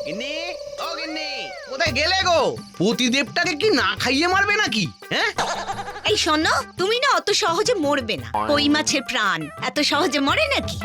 গিন্নি, ও গিন্নি, কোথায় গেলে গো? পতিদেবটাকে কি না খাইয়ে মারবে নাকি? হ্যাঁ, এই শোনো, তুমি না অত সহজে মরবে না। কই মাছের প্রাণ এত সহজে মরে নাকি?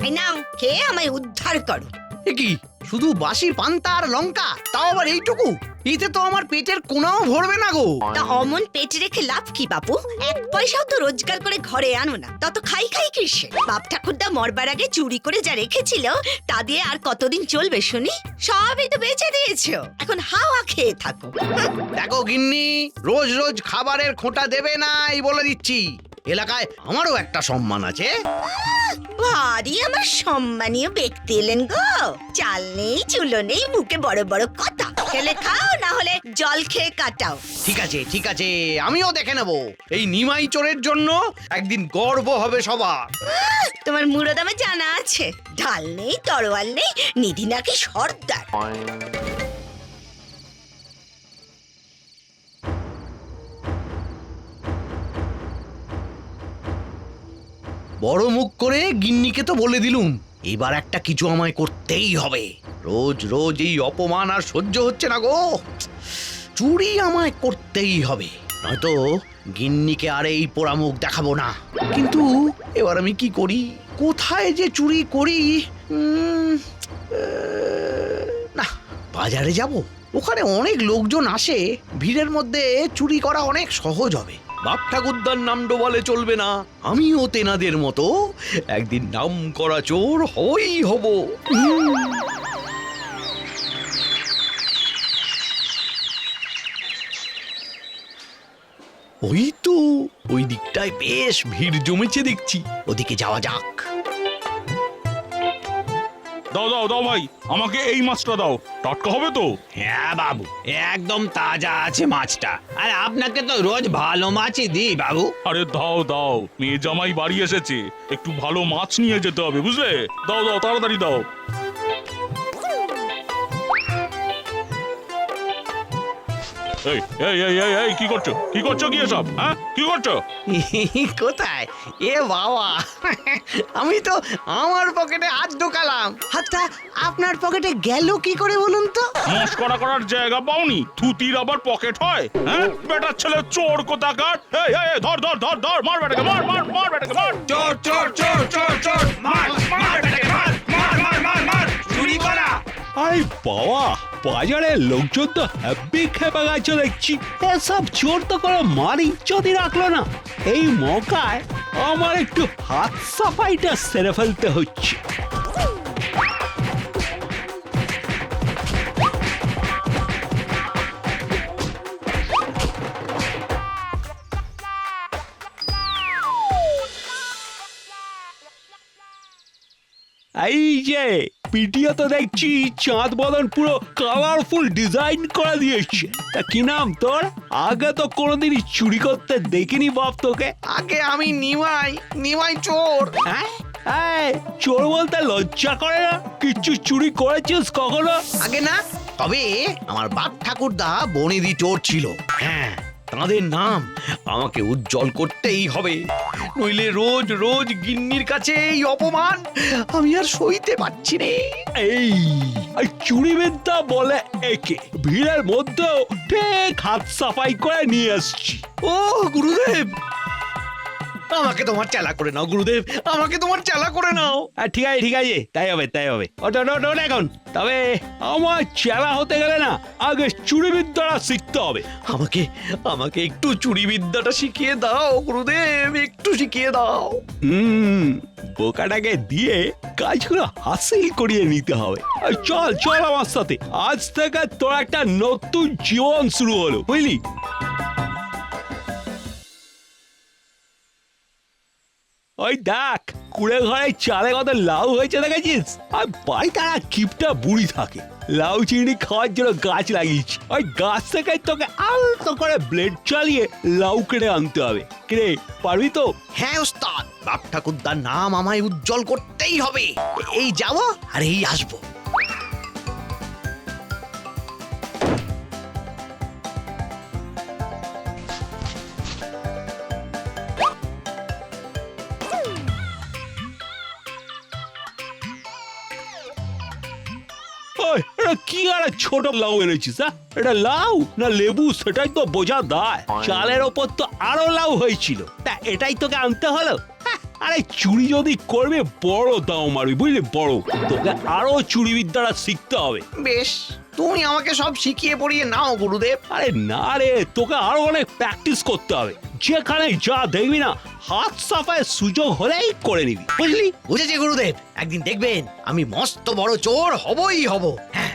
এই নাও, খেয়ে আমায় উদ্ধার করো। এ কি শুধু বাসি পান্তা আর লঙ্কা, তাও আবার এইটুকু? এতে তো আমার পেটের কোনাও ভরবে না গো। তা অমন পেট রেখে লাভ কি বাপু? এক পয়সাও তো রোজগার করে ঘরে আনো না, তত খাই খাই কিসে? বাপ ঠাকুরদা মরবার আগে চুরি করে যা রেখেছিল তা দিয়ে আর কতদিন চলবে শুনি? সবই তো বেচে দিয়েছো, এখন হাওয়া খেয়ে থাকো। দেখো গিন্নি, রোজ রোজ খাবারের খোঁটা দেবে না, এই বলে দিচ্ছি। এলাকায় আমারও একটা সম্মান আছে। ভারী আমার সম্মানীয় ব্যক্তি এলেন গো। চাল নেই, চুলো নেই, মুখে বড় বড় কথা। খেলে খাও, না হলে জল খেয়ে কাটাও। ঠিক আছে ঠিক আছে, আমিও দেখে নেব। এই নিমাই চোরের জন্য একদিন গর্ব হবে সবার। তোমার মুরদামে জানা আছে, ঢাল নেই, তরোয়াল নেই, নিধি নাকি সর্দার। বড় মুখ করে গিন্নিকে তো বলে দিলুম, এবার একটা কিছু আমায় করতেই হবে। রোজ রোজ এই অপমান আর সহ্য হচ্ছে না গো। চুরি আমায় করতেই হবে, নয়তো গিন্নিকে আর এই পোড়া মুখ দেখাবো না। কিন্তু এবার আমি কি করি? কোথায় যে চুরি করি? না, বাজারে যাব। ওখানে অনেক লোকজন আসে, ভিড়ের মধ্যে চুরি করা অনেক সহজ হবে। বাপ ঠাকুরদার নাম ডোবালে চলবে না। আমিও তেনাদের মতো একদিন নাম করা চোর হই হব। ওই তো, ওই দিকটায় বেশ ভিড় জমেছে দেখছি, ওদিকে যাওয়া যাক। দাও দাও দাও ভাই, আমাকে এই মাছটা দাও, টাটকা হবে তো? হ্যাঁ বাবু, একদম তাজা আছে মাছটা। আর আপনাকে তো রোজ ভালো মাছই দিই বাবু। আরে দাও দাও, মেয়ে জামাই বাড়ি এসেছে, একটু ভালো মাছ নিয়ে যেতে হবে, বুঝলে? দাও দাও, তাড়াতাড়ি দাও। এই এই এই এই এই কি করছো? কি করছো কি এসব? হ্যাঁ, কি করছো? কোথায়? এ বাবা, আমি তো আমার পকেটে হাত ঢোকালাম। হাতটা আপনার পকেটে গেল কি করে বলুন তো? মস্করা করার জায়গা পাওনি? থুতির আবার পকেট হয়? হ্যাঁ, বেটার ছেলে চোর কোথাকার। এই এই এই, ধর ধর ধর ধর, মার বেটাকে, মার মার মার বেটাকে, মার। চোর চোর চোর চোর চোর, মার মার বেটাকে, মার মার মার মার মার, চুরি করা। আরে বাবা, বাজারের লোকজন তো হ্যাপি খেপে গেছে দেখছি। এসব চোর তো করে মার ইজ্জতই রাখলো না। এই মৌকায় আমার একটু হাত সাফাইটা সেরে ফেলতে হচ্ছে। এই যে পিটিও তো দেখছি চাঁদ বদন পুরো কালারফুল ডিজাইন করে দিয়েছে। তা কি নাম তোর? আগে তো কোনোদিনই চুরি করতে দেখিনি বাপ তোকে। আগে আমি নিমাই, নিমাই চোর। হ্যাঁ, এই, চোর বলতে লজ্জা করে না? কিচ্ছু চুরি করেছিস কখনো? আগে না, তবে আমার বাপ ঠাকুরদা বনেদি চোর ছিল। হ্যাঁ, তাদের নাম আমাকে উজ্জ্বল করতেই হবে, নইলে রোজ রোজ গিন্নির কাছে এই অপমান আমি আর সইতে পারছি রে। এই চুরি বিদ্যা বলে একে, ভিড়ের মধ্যেও ঠিক হাত সাফাই করে নিয়ে আসছি। ও গুরুদেব, আমাকে তোমার চেলা করে নাও গুরুদেব, আমাকে তোমার চেলা করে নাও। ঠিক আছে ঠিক আছে, তাই হবে তাই হবে। ওটা এখন তবে আমার চেলা হতে গেলে না আগে চুরি বিদ্যাটা শিখতে হবে। আমাকে আমাকে একটু চুরি বিদ্যাটা শিখিয়ে দাও গুরুদেব, একটু শিখিয়ে দাও। বোকাটাকে দিয়ে কাজগুলো হাসিল করিয়ে নিতে হবে। আর চল চল আমার সাথে, আজ থেকে তোর একটা নতুন জীবন শুরু হলো, বুঝলি? ওই দেখ, কুড়ে ঘরে চালে কত লাউ হয়েছে দেখেছিস? আর বাড়িতে একটা কিপটা বুড়ি থাকে, লাউ চিংড়ি খাওয়ার জন্য গাছ লাগিয়েছি। ওই গাছ থেকে তোকে আলতো করে ব্লেড চালিয়ে লাউ কেটে আনতে হবে। কিরে, পারবি তো? হ্যাঁ ওস্তাদ, বাপ ঠাকুরদার নাম আমায় উজ্জ্বল করতেই হবে। এই যাবো আর এই আসবো। ওই এটা কি আর এক ছোট লাউ এনেছিস? হ্যাঁ, এটা লাউ না লেবু সেটাই তো বোঝা দায়। চালের ওপর তো আরো লাউ হয়েছিল, তা এটাই তোকে আনতে হলো? হ্যাঁ, আরে চুরি যদি করবে বড় দাও মারবি, বুঝলি? বড় তোকে আরো চুরি বিদ্যাটা শিখতে হবে। বেশ, তুমি আমাকে সব শিখিয়ে পড়িয়ে নাও গুরুদেব। আরে না রে, তোকে আরো অনেক প্র্যাকটিস করতে হবে। যেখানে যা দেখবি না, হাত সাফায় সুযোগ হলেই করে নিবি, বুঝলি? বুঝেছি গুরুদেব, একদিন দেখবেন আমি মস্ত বড় চোর হবই হব। হ্যাঁ।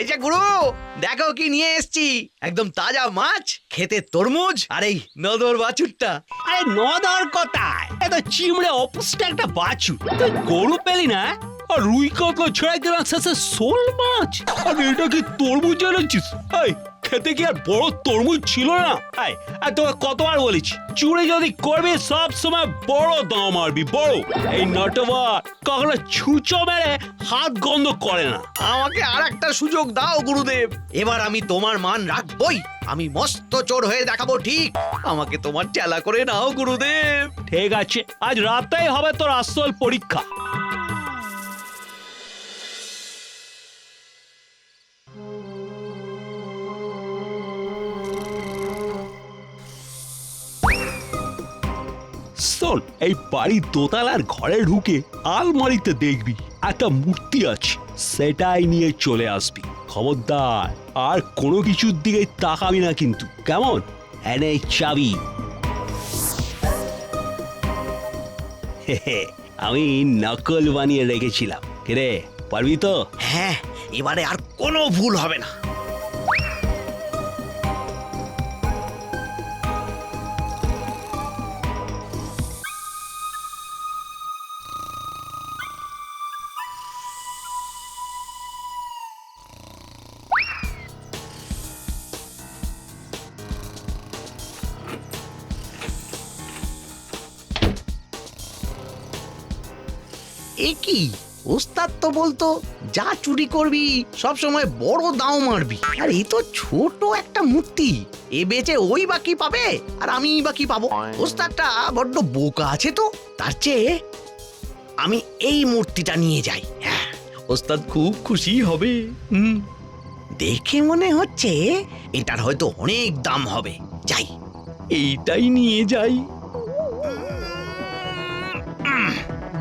এই যে গুরু, দেখো কি নিয়ে এসেছি। একদম তাজা মাছ, খেতে তরমুজ, আর এই নদর বাছুরটা। আরে নদর কোথায়? এত চিমড়ে অপুষ্টা একটা বাছু। তুই গরু পেলি না? আর রুই কাতলা ছড়াই দিলাম শেষে শোল মাছ। আর এটা কি তরমুজ এনেছিস? এই খেতে কি আর বড় তরমুজ ছিল না? আর তোকে কতবার বলেছি, চুরি যদি করবি সব সময় বড় দাম মারবি, বড়। এই নটওয়ার কখনো ছুঁচো মেরে হাত গন্ধ করে না। আমাকে আর একটা সুযোগ দাও গুরুদেব, এবার আমি তোমার মান রাখবই। আমি মস্ত চোর হয়ে দেখাবো, ঠিক? আমাকে তোমার চেলা করে নাও গুরুদেব। ঠিক আছে, আজ রাতেই হবে তোর আসল পরীক্ষা। শোন, এই বাড়ির দোতলার ঘরে ঢুকে আলমারিতে দেখবি একটা মূর্তি আছে, সেটাই নিয়ে চলে আসবি। খবরদার আর কোনো কিছুর দিকে তাকাবি না কিন্তু, কেমন? এনে চাবি। আমি নকল বানিয়ে রেখেছিলাম। কিরে, পারবি তো? হ্যাঁ, এবারে আর কোনো ভুল হবে না। এ কি, ওস্তাদ তো বলতো যা চুরি করবি সব সময় বড় দাও মারবি, আর এই তো ছোট একটা মূর্তি। এ বেচে ওই বাকি পাবে আর আমি বাকি পাবো। ওস্তাদটা বড্ড বোকা আছে তো, তার চেয়ে আমি এই মূর্তিটা নিয়ে যাই। হ্যাঁ, ওস্তাদ খুব খুশি হবে। দেখে মনে হচ্ছে এটার হয়তো অনেক দাম হবে। যাই, এইটাই নিয়ে যাই।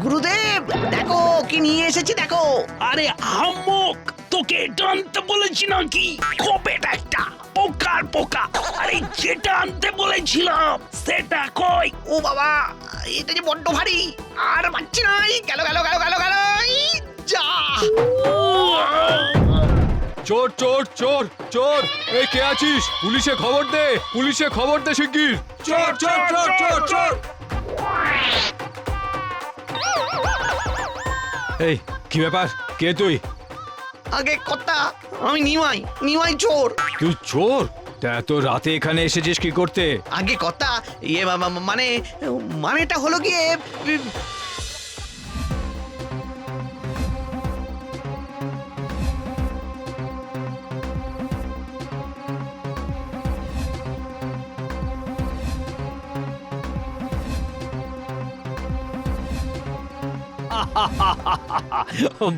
গুরুদেব, দেখো কি নিয়ে এসেছি, দেখো। আরে আহম্মক, তোকে এটা আনতে বলেছি নাকি? কপেটা একটা পোকার পোকা। আরে যেটা আনতে বলেছিলাম সেটা কই? ও বাবা, এটা যে বড্ড ভারী, আর পাচ্ছি না। গেল গেল গেল গেল গেল, যা। চোর চোর চোর চোর, এই কে আছিস? পুলিশে খবর দে, পুলিশে খবর দে শিগগির। চোর চোর চোর চোর চোর। এই কি ব্যাপার, কে তুই? আগে কথা, আমি নিমাই, নিমাই চোর। তুই চোর? তা এত রাতে এখানে এসেছিস কি করতে? আগে কথা, ইয়ে মানে মানেটা হলো গিয়ে,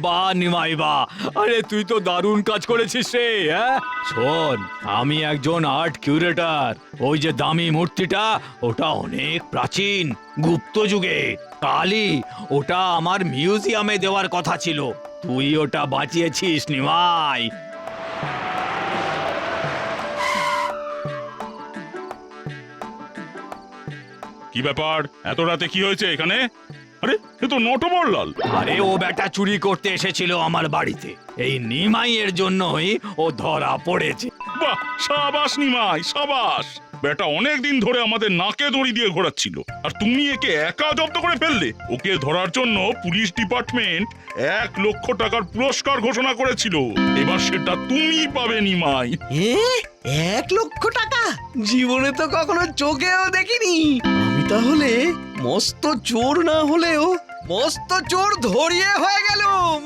বাহ নিমাই বাহ, আরে তুই তো দারুণ কাজ করেছিস রে। হ্যাঁ শোন, আমি একজন আর্ট কিউরেটর। ওই যে দামি মূর্তিটা, ওটা অনেক প্রাচীন, গুপ্ত যুগে কালি। ওটা আমার মিউজিয়ামে দেওয়ার কথা ছিল, তুই ওটা বাঁচিয়েছিস নিমাই। কি ব্যাপার, এত রাতে কি হয়েছে এখানে? আরে এ তো নটবরলাল। আরে ও বেটা চুরি করতে এসেছিল আমার বাড়িতে, এই নিমাইয়ের জন্যই ও ধরা পড়েছে। বাহ, সাবাস নিমাই, সাবাস। বেটা অনেক দিন ধরে আমাদের নাকে দড়ি দিয়ে ঘোরাচ্ছিল, আর তুমি একে একা জব্দ করে ফেললে। ওকে ধরার জন্য পুলিশ ডিপার্টমেন্ট 1,00,000 টাকার পুরস্কার ঘোষণা করেছিল। এবার সেটা তুমি পাবে নিমাই। 1,00,000 টাকা জীবনে তো কখনো চোখেও দেখিনি। আমি তাহলে মস্ত চোর না হলেও মস্ত চোর ধরিয়ে হয়ে গেলুম।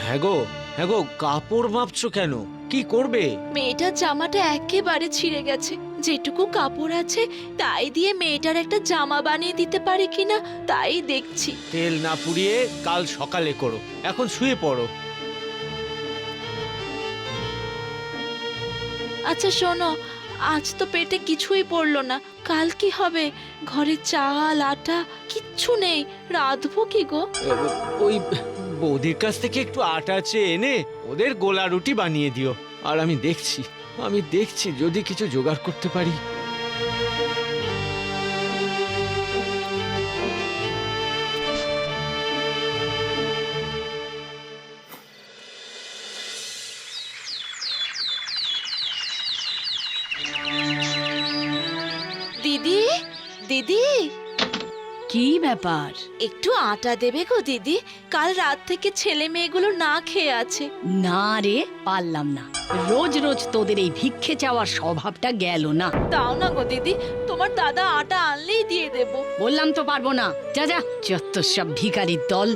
হ্যাঁ গো, কাপড় মাপছো কেন? কি করবে? মেয়েটার জামাটা একেবারে ছিঁড়ে গেছে, যেটুকু কাপড় আছে তাই দিয়ে মেয়েটার একটা জামা বানিয়ে দিতে পারি কিনা তাই দেখছি। তেল না পুড়িয়ে কাল সকালে করো, এখন শুয়ে পড়ো। আচ্ছা শোনো, আজ তো পেটে কিছুই পড়লো না, কাল কি হবে? ঘরে চাল আটা কিচ্ছু নেই, রাঁধবো কি গো? ওই বৌদির কাছ থেকে একটু আটা চেয়ে এনে ওদের গোলা রুটি বানিয়ে দিও। আর আমি দেখছি যদি কিছু জোগাড় করতে পারি। দিদি, দিদি, কি ব্যাপার? একটু আটা দেবে গো দিদি? কাল রাত থেকে ছেলে মেয়েগুলো না খেয়ে আছে। না রে, পারলাম না। রোজ রোজ তোদের এই ভিক্ষে চাওয়ার স্বভাবটা গেল না। দাও না গো দিদি, তোমার দাদা আটা আনলেই দিয়ে দেবো। বললাম তো পারবো না। যা যা, যত সব ভিখারির দল।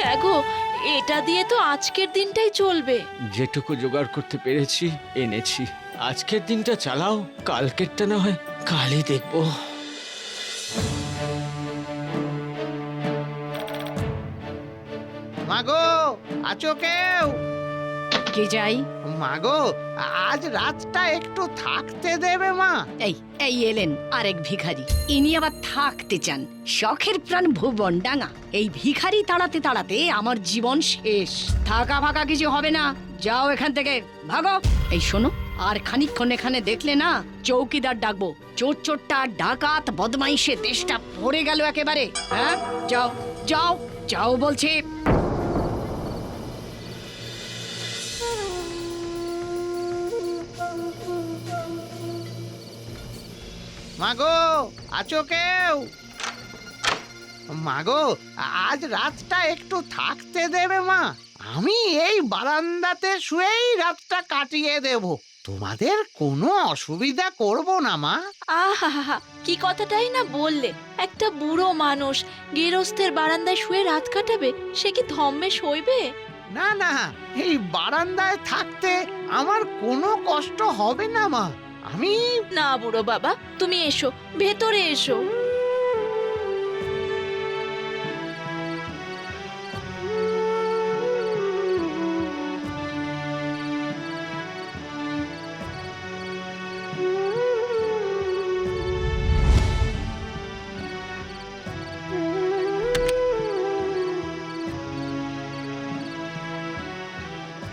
হ্যাঁ গো, এটা দিয়ে তো আজকের দিনটাই চলবে। যেটুকু জোগাড় করতে পেরেছি এনেছি, আজকের দিনটা চালাও, কালকেরটা না হয় কালই দেখবো। মাগো, আছো কেউ? কে যাই? মাগো, আজ রাতটা একটু থাকতে দেবে মা? এই এই এলেন আরেক ভিখারি। ইনি আবার থাকতে চান। শখের প্রাণ ভুবন ডাঙা। এই ভিখারি তাড়াতে তাড়াতে আমার জীবন শেষ। থাকা ফাঁকা কিছু হবে না, যাও এখান থেকে, ভাগো। এই শোনো, আর খানিকক্ষণ এখানে দেখলে না চৌকিদার ডাকবো। চোর চোরটা ডাকাত বদমাইশে দেশটা পড়ে গেল একেবারে। হ্যাঁ, যাও যাও যাও বলছি। মাগো, আছো কেউ? মাগো, আজ রাতটা একটু থাকতে দেবে মা? আমি এই বারান্দাতে শুয়েই রাতটা কাটিয়ে দেব। তোমাদের কোনো অসুবিধা করব না মা। আহা, কি কথাটাই না বললে। একটা বুড়ো মানুষ গেরস্তের বারান্দায় শুয়ে রাত কাটাবে, সে কি ধম্মে সইবে? না না, এই বারান্দায় থাকতে আমার কোনো কষ্ট হবে না মা। আমি না বুড়ো বাবা, তুমি এসো, ভেতরে এসো।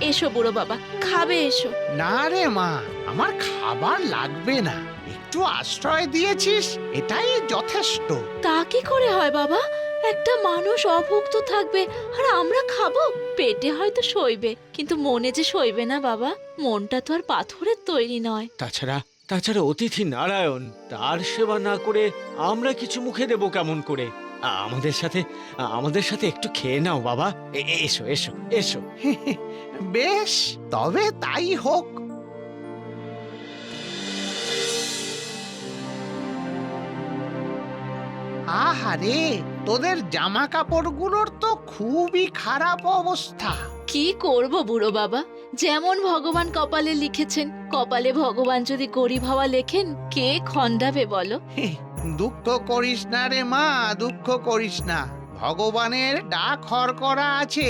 এসো বুড়ো বাবা, খাবে এসো। না রে মা, আমার খাবার লাগবে না। একটু আশ্রয় দিয়েছিস, এটাই যথেষ্ট। তা কি করে হয় বাবা? একটা মানুষ অভুক্ত থাকবে আর আমরা খাবো? পেটে হয়তো সইবে, কিন্তু মনে যে সইবে না বাবা। মনটা তো আর পাথরের তৈরি নয়। তাছাড়া অতিথি নারায়ণ, তার সেবা না করে আমরা কিছু মুখে দেব কেমন করে? আমাদের সাথে একটু খেয়ে নাও বাবা। এসো এসো এসো। বেশ, তবে তাই হোক। আহারে, তোদের জামা কাপড়গুলোর তো খুবই খারাপ অবস্থা। কি করব বুড়ো বাবা, যেমন ভগবান কপালে লিখেছেন, কপালে ভগবান যদি গরিব হওয়া লেখেন, কে খণ্ডাবে বলো? দুঃখ করিস না রে মা, দুঃখ করিস না। ভগবানের ডাক হর করা আছে,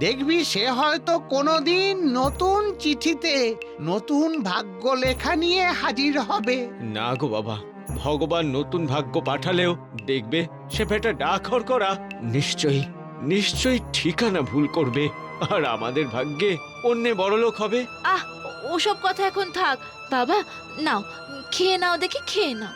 দেখবি সে হয়তো কোনোদিন নতুন চিঠিতে নতুন ভাগ্য লেখা নিয়ে হাজির হবে। না গো বাবা, ভগবান নতুন ভাগ্য পাঠালেও দেখবে সে বেটা ডাকর করা নিশ্চয়ই ঠিকানা ভুল করবে, আর আমাদের ভাগ্যে অন্যে বড়লোক হবে। আহ, ওসব কথা এখন থাক বাবা, নাও খেয়ে নাও, দেখি খেয়ে নাও।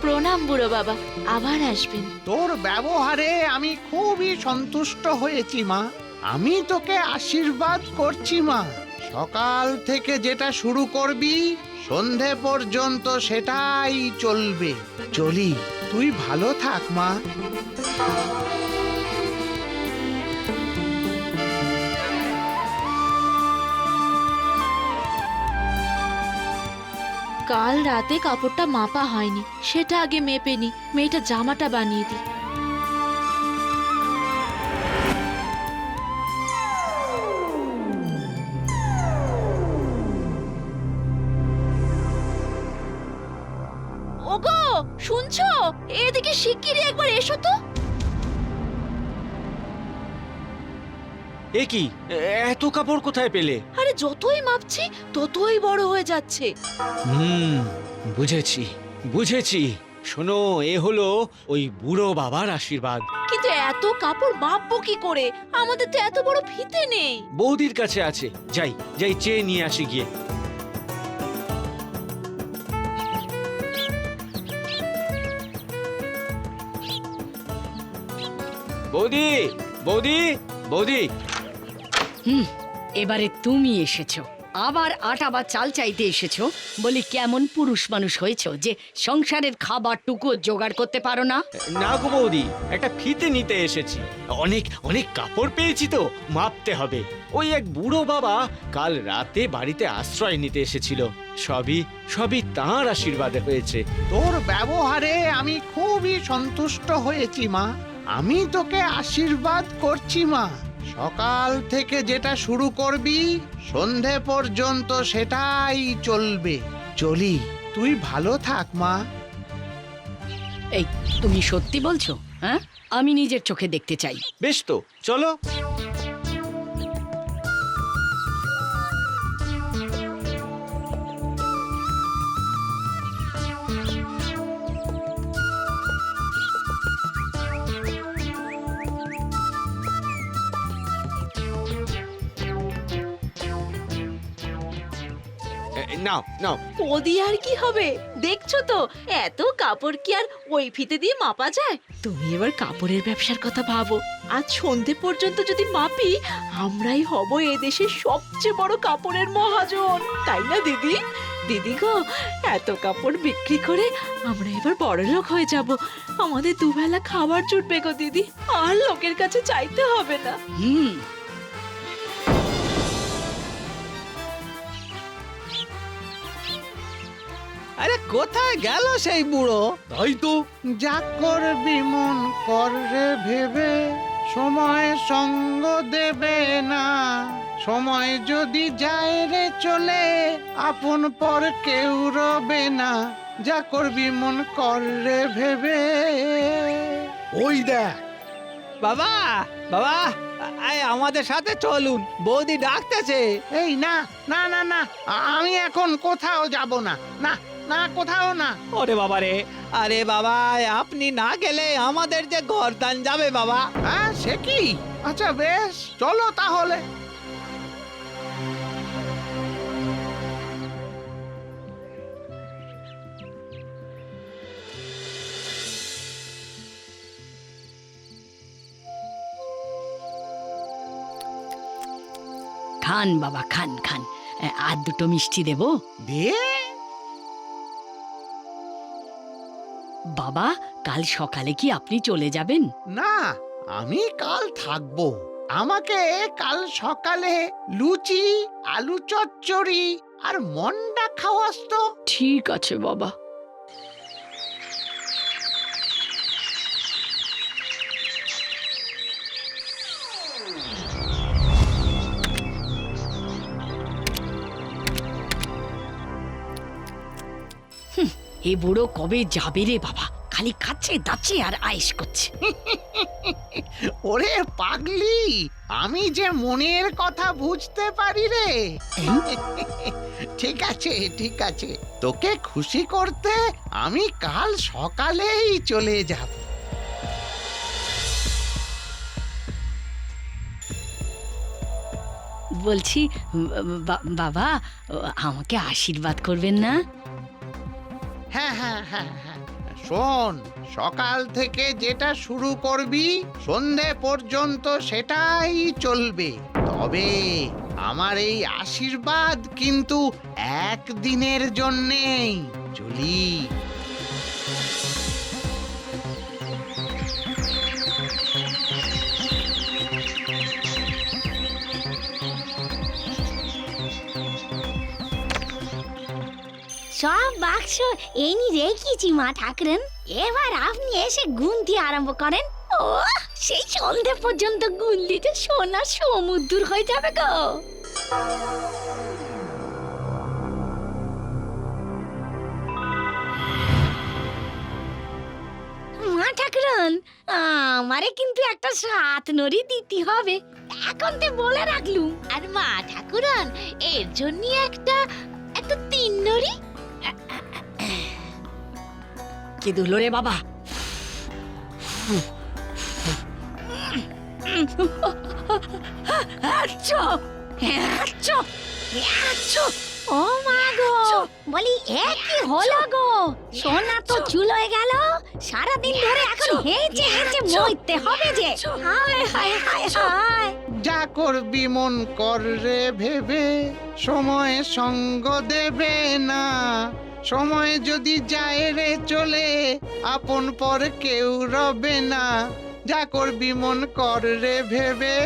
প্রণাম বুড়ো বাবা, আবার আসবেন। তোর ব্যবহারে আমি খুবই সন্তুষ্ট হয়েছি মা। আমি তোকে আশীর্বাদ করছি মা। সকাল থেকে যেটা শুরু করবি সন্ধে পর্যন্ত সেটাই চলবে। চলি, তুই ভালো থাক মা। কাল রাতে কাপড়টা মাপা হয়নি, সেটা আগে মেপে নি, মেয়েটা জামাটা বানিয়ে দিই। ওগো, শুনছো? এদিকে শিগগিরই একবার এসো তো। এ কি, এত কাপড় কোথায় পেলে? আরে যতই মাপছি ততই বড় হয়ে যাচ্ছে। বুঝেছি। শোনো, এ হলো ওই বুড়ো বাবার আশীর্বাদ। কিন্তু এত কাপড় মাপবো কি করে? আমাদের তো এত বড় ফিতে নেই। বৌদির কাছে আছে, যাই চেয়ে নিয়ে আসি গিয়ে। বৌদি। এবারে তুমি এসেছো, আবার আটা বা চাল চাইতে এসেছো। বলি, কেমন পুরুষ মানুষ হয়েছো যে সংসারের খাবারটুকু জোগাড় করতে পারো না? না গো বৌদি, একটা ফিতে নিতে এসেছি। অনেক কাপড় পেয়েছি তো, মাপতে হবে। ওই এক বুড়ো বাবা কাল রাতে বাড়িতে আশ্রয় নিতে এসেছিল। সবই তাঁর আশীর্বাদে হয়েছে। তোর ব্যবহারে আমি খুবই সন্তুষ্ট হয়েছি মা। আমি তোকে আশীর্বাদ করছি মা। সকাল থেকে যেটা শুরু করবি সন্ধে পর্যন্ত সেটাই চলবে। চলি, তুই ভালো থাক মা। এই, তুমি সত্যি বলছো? হ্যাঁ, আমি নিজের চোখে দেখতে চাই। বেশ তো, চলো। নাও। ও দিয়ে আর কি হবে? দেখছো তো, এত কাপড় কি আর ওই ফিতে দিয়ে মাপা যায়? তুমি এবার কাপড়ের ব্যবসার কথা ভাবো। আজ সন্ধে পর্যন্ত যদি মাপি, আমরাই হব এদেশের সবচেয়ে বড় কাপড়ের মহাজন, তাই না দিদি? দিদি গো, এত কাপড় বিক্রি করে আমরা এবার বড়লোক হয়ে যাব। আমাদের দুবেলা খাবার জুটবে গো দিদি, আর লোকের কাছে চাইতে হবে না। আরে কোথায় গেল সেই বুড়ো? তাই তো। যা করবি মন কর রে ভেবে, সময় সঙ্গ দেবে না। সময় যদি যায় রে চলে, আপন পর কেউ রবে না। যা করবি মন কর রে ভেবে। ওই দেখ, বাবা, আমাদের সাথে চলুন, বৌদি ডাকতেছে। এই না, আমি এখন কোথাও যাব না। না, কোথাও না। ওরে বাবা রে, আরে বাবা, আপনি না গেলে আমাদের যে গর্দান যাবে বাবা। হ্যাঁ, সে কি? আচ্ছা বেশ, চলো তাহলে। খান বাবা খান খান। আর দুটো মিষ্টি দেবো? দে। বাবা, কাল সকালে কি আপনি চলে যাবেন? না, আমি কাল থাকবো। আমাকে কাল সকালে লুচি, আলু চচ্চড়ি আর মন্ডা খাওয়াস তো। ঠিক আছে বাবা। এ বুড়ো কবে যাবে রে বাবা? খালি খাচ্ছে দাচ্ছে আর আয়েশ করছে। ওরে পাগলি, আমি যে মনের কথা বুঝতে পারি রে। ঠিক আছে ঠিক আছে, তোকে খুশি করতে আমি কাল সকালেই চলে যাব। বলছি বাবা, আমাকে আশীর্বাদ করবেন না? হ্যাঁ হ্যাঁ হ্যাঁ হ্যাঁ, শোন, সকাল থেকে যেটা শুরু করবি সন্ধে পর্যন্ত সেটাই চলবে। তবে আমার এই আশীর্বাদ কিন্তু একদিনের জন্যেই। চলি। সব বাক্স এনি রেখেছি মা ঠাকুরন। এবার আপনি এসে গুনতি আরম্ভ করেন। ও, সেই সন্ধে পর্যন্ত গুনলি যে সোনার সমুদ্র হয়ে যাবে গো। মা ঠাকুরন, আমারে কিন্তু একটা সাত নড়ি দিতে হবে, এখন তো বলে রাখলুম। আর মা ঠাকুরন, এর জন্য একটা একটা 3 নড়ি। কে দুলো রে বাবা? ও মা গো, বলি এ কি হলো গো? সোনা তো চুল হয়ে গেল। সারাদিন ধরে এখন হেঁচে হেঁচে মরতে হবে যে। হায় হায় হায় হায়। যা করবি মন কর রে ভেবে, সময় সঙ্গ দেবে না। সময় যদি যায় রে চলে, আপন পর কেউ রবে না। যা করবি মন কর রে ভেবে।